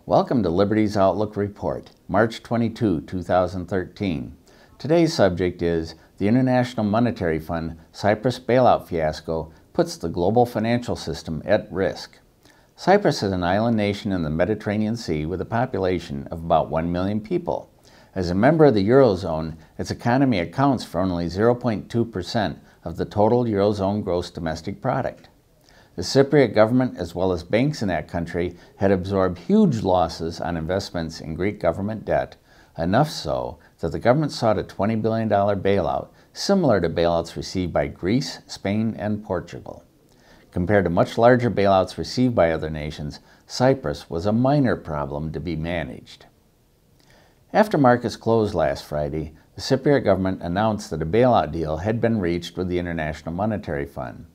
Welcome to Liberty's Outlook Report, March 22, 2013. Today's subject is the International Monetary Fund Cyprus Bailout Fiasco puts the global financial system at risk. Cyprus is an island nation in the Mediterranean Sea with a population of about 1 million people. As a member of the Eurozone, its economy accounts for only 0.2% of the total Eurozone gross domestic product. The Cypriot government, as well as banks in that country, had absorbed huge losses on investments in Greek government debt, enough so that the government sought a $20 billion bailout, similar to bailouts received by Greece, Spain, and Portugal. Compared to much larger bailouts received by other nations, Cyprus was a minor problem to be managed. After markets closed last Friday, the Cypriot government announced that a bailout deal had been reached with the International Monetary Fund.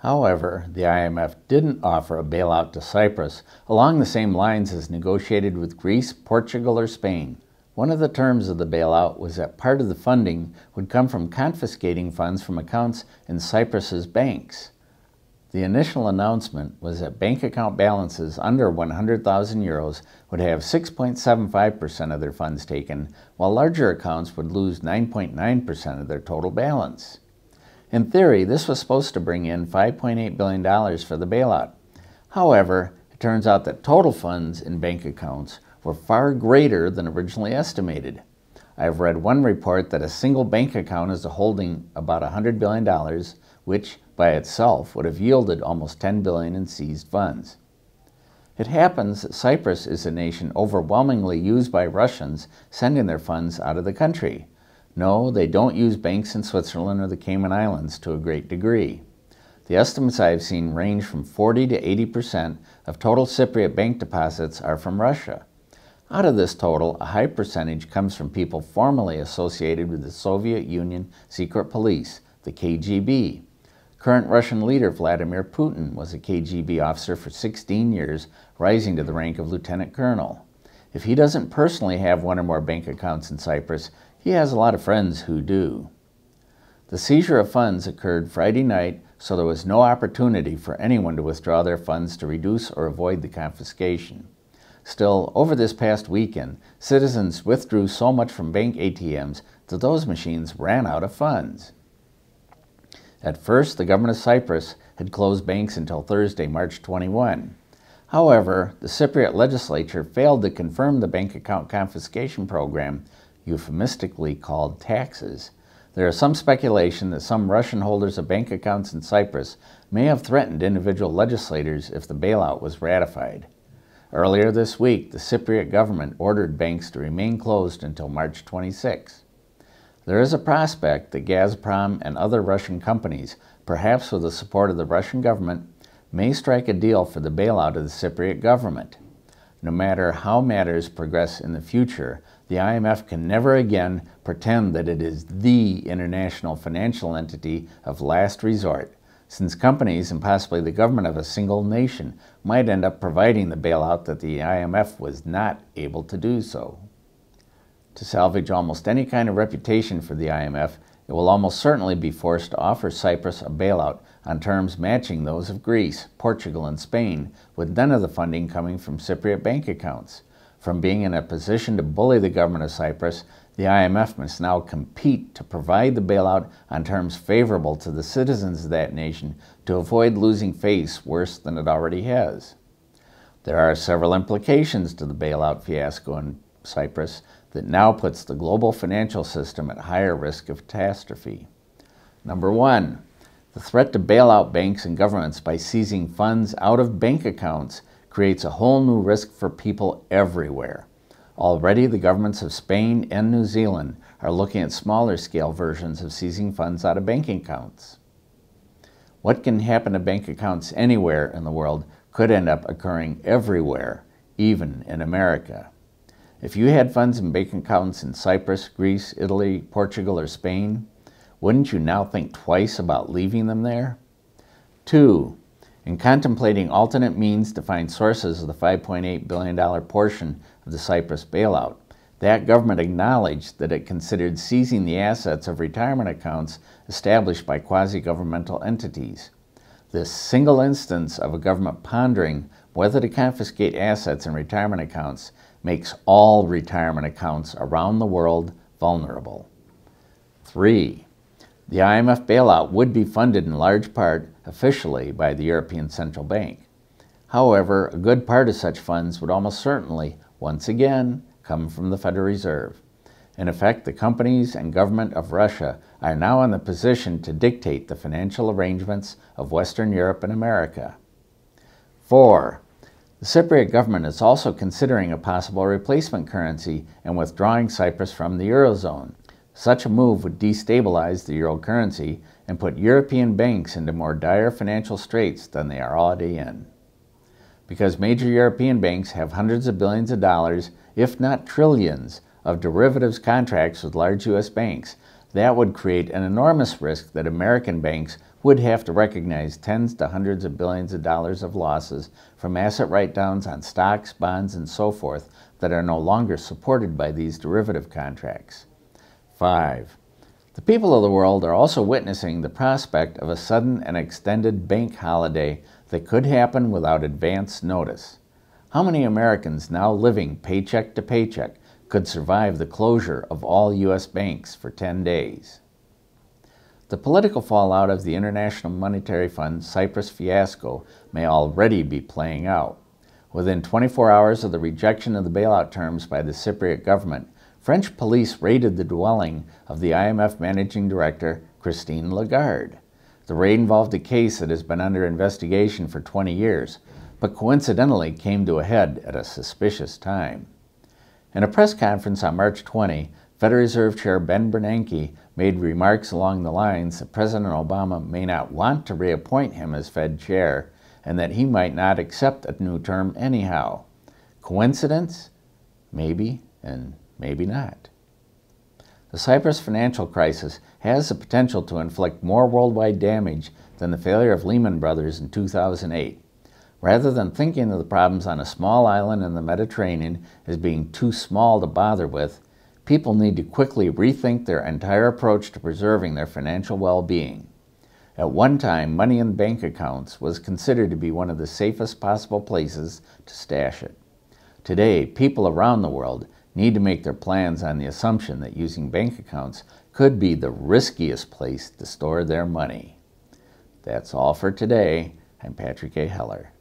However, the IMF didn't offer a bailout to Cyprus along the same lines as negotiated with Greece, Portugal, or Spain. One of the terms of the bailout was that part of the funding would come from confiscating funds from accounts in Cyprus's banks. The initial announcement was that bank account balances under 100,000 euros would have 6.75% of their funds taken, while larger accounts would lose 9.9% of their total balance. In theory, this was supposed to bring in $5.8 billion for the bailout. However, it turns out that total funds in bank accounts were far greater than originally estimated. I've read one report that a single bank account is holding about $100 billion, which by itself would have yielded almost $10 billion in seized funds. It happens that Cyprus is a nation overwhelmingly used by Russians sending their funds out of the country. No, they don't use banks in Switzerland or the Cayman Islands to a great degree. The estimates I've seen range from 40 to 80% of total Cypriot bank deposits are from Russia. Out of this total, a high percentage comes from people formerly associated with the Soviet Union secret police, the KGB. Current Russian leader Vladimir Putin was a KGB officer for 16 years, rising to the rank of lieutenant colonel. If he doesn't personally have one or more bank accounts in Cyprus, he has a lot of friends who do. The seizure of funds occurred Friday night, so there was no opportunity for anyone to withdraw their funds to reduce or avoid the confiscation. Still, over this past weekend, citizens withdrew so much from bank ATMs that those machines ran out of funds. At first, the government of Cyprus had closed banks until Thursday, March 21. However, the Cypriot legislature failed to confirm the bank account confiscation program, euphemistically called taxes. There is some speculation that some Russian holders of bank accounts in Cyprus may have threatened individual legislators if the bailout was ratified. Earlier this week, the Cypriot government ordered banks to remain closed until March 26. There is a prospect that Gazprom and other Russian companies, perhaps with the support of the Russian government, may strike a deal for the bailout of the Cypriot government. No matter how matters progress in the future, the IMF can never again pretend that it is the international financial entity of last resort, since companies and possibly the government of a single nation might end up providing the bailout that the IMF was not able to do so. To salvage almost any kind of reputation for the IMF, it will almost certainly be forced to offer Cyprus a bailout on terms matching those of Greece, Portugal, and Spain, with none of the funding coming from Cypriot bank accounts. From being in a position to bully the government of Cyprus, the IMF must now compete to provide the bailout on terms favorable to the citizens of that nation to avoid losing face worse than it already has. There are several implications to the bailout fiasco in Cyprus that now puts the global financial system at higher risk of catastrophe. Number one, the threat to bail out banks and governments by seizing funds out of bank accounts creates a whole new risk for people everywhere. Already, the governments of Spain and New Zealand are looking at smaller scale versions of seizing funds out of banking accounts. What can happen to bank accounts anywhere in the world could end up occurring everywhere, even in America. If you had funds in bank accounts in Cyprus, Greece, Italy, Portugal, or Spain, wouldn't you now think twice about leaving them there? 2. In contemplating alternate means to find sources of the $5.8 billion portion of the Cyprus bailout, that government acknowledged that it considered seizing the assets of retirement accounts established by quasi-governmental entities. This single instance of a government pondering whether to confiscate assets in retirement accounts makes all retirement accounts around the world vulnerable. 3. The IMF bailout would be funded in large part officially by the European Central Bank. However, a good part of such funds would almost certainly, once again, come from the Federal Reserve. In effect, the companies and government of Russia are now in the position to dictate the financial arrangements of Western Europe and America. 4. The Cypriot government is also considering a possible replacement currency and withdrawing Cyprus from the Eurozone. Such a move would destabilize the euro currency and put European banks into more dire financial straits than they are already in. Because major European banks have hundreds of billions of dollars, if not trillions, of derivatives contracts with large U.S. banks, that would create an enormous risk that American banks would have to recognize tens to hundreds of billions of dollars of losses from asset write-downs on stocks, bonds, and so forth that are no longer supported by these derivative contracts. 5. The people of the world are also witnessing the prospect of a sudden and extended bank holiday that could happen without advance notice. How many Americans now living paycheck to paycheck could survive the closure of all U.S. banks for 10 days? The political fallout of the International Monetary Fund Cyprus fiasco may already be playing out. Within 24 hours of the rejection of the bailout terms by the Cypriot government, French police raided the dwelling of the IMF Managing Director, Christine Lagarde. The raid involved a case that has been under investigation for 20 years, but coincidentally came to a head at a suspicious time. In a press conference on March 20, Federal Reserve Chair Ben Bernanke made remarks along the lines that President Obama may not want to reappoint him as Fed chair and that he might not accept a new term anyhow. Coincidence? Maybe, and maybe not. The Cyprus financial crisis has the potential to inflict more worldwide damage than the failure of Lehman Brothers in 2008. Rather than thinking of the problems on a small island in the Mediterranean as being too small to bother with, people need to quickly rethink their entire approach to preserving their financial well-being. At one time, money in bank accounts was considered to be one of the safest possible places to stash it. Today, people around the world need to make their plans on the assumption that using bank accounts could be the riskiest place to store their money. That's all for today. I'm Patrick A. Heller.